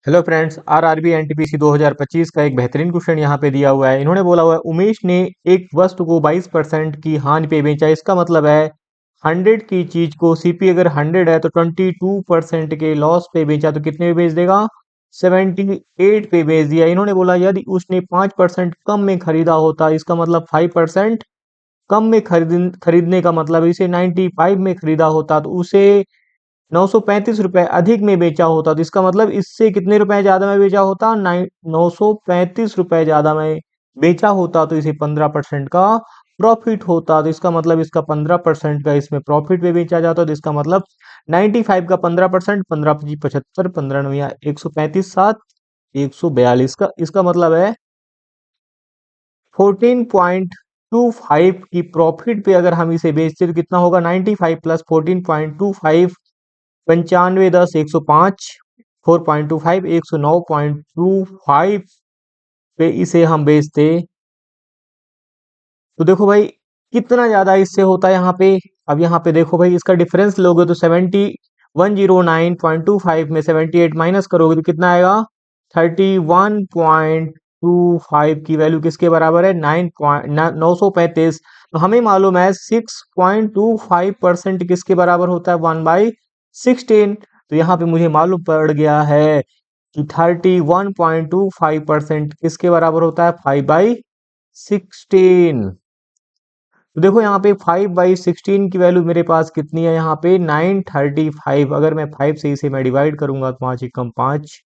Hello friends, RRB NTPC 2025 का एक बेहतरीन क्वेश्चन यहाँ पे दिया हुआ है। इन्होंने बोला हुआ है उमेश ने एक वस्तु को 22% की हानि पे बेचा। इसका मतलब है 100 की चीज को सीपी अगर 100 है तो 22% के लॉस पे बेचा तो कितने पे बेच देगा? 78 पे बेच दिया। इन्होंने बोला यदि उसने 5% कम में खरीदा होता, इसका मतलब 5% कम में खरीदने का मतलब इसे 95 में खरीदा होता तो उसे 935 रुपए अधिक में बेचा होता, तो इसका मतलब इससे कितने रुपए ज्यादा में बेचा होता? 935 रुपए ज्यादा में बेचा होता तो इसे 15% का प्रॉफिट होता। तो इसका मतलब इसका 15% का इसमें प्रॉफिट में बेचा जाता, तो इसका मतलब 95 का 15%, 15×5 = 75, 15×9 = 135, 7 142 का इसका मतलब है 14.25 की प्रॉफिट पे अगर हम इसे बेचते तो कितना होगा? 95 प्लस 14.25, 95×10 = 105, 4.25 109.25 पे इसे हम बेचते तो देखो भाई कितना ज्यादा इससे होता है यहाँ पे। अब यहाँ पे देखो भाई इसका डिफरेंस लोगे तो 109.25 में 78 माइनस करोगे तो कितना आएगा? 31.25 की वैल्यू किसके बराबर है? 935। तो हमें मालूम है 6.25% किसके बराबर होता है? 1/16। तो यहाँ पे मुझे मालूम पड़ गया है कि 31.25% किसके बराबर होता है? 5/16। तो देखो यहाँ पे 5/16 की वैल्यू मेरे पास कितनी है? यहाँ पे 935। अगर मैं 5 से इसे मैं डिवाइड करूंगा तो 5 एकम 5,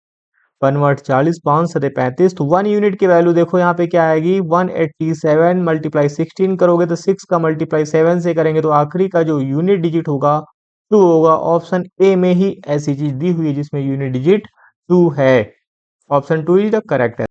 1 40, 5 सते 35। तो 1 यूनिट की वैल्यू देखो यहाँ पे क्या आएगी? 187 मल्टीप्लाई 16 करोगे तो 6 का मल्टीप्लाई 7 से करेंगे तो आखिरी का जो यूनिट डिजिट होगा 2 होगा। ऑप्शन ए में ही ऐसी चीज दी हुई है जिसमें यूनिट डिजिट 2 है। ऑप्शन 2 इज द करेक्ट है।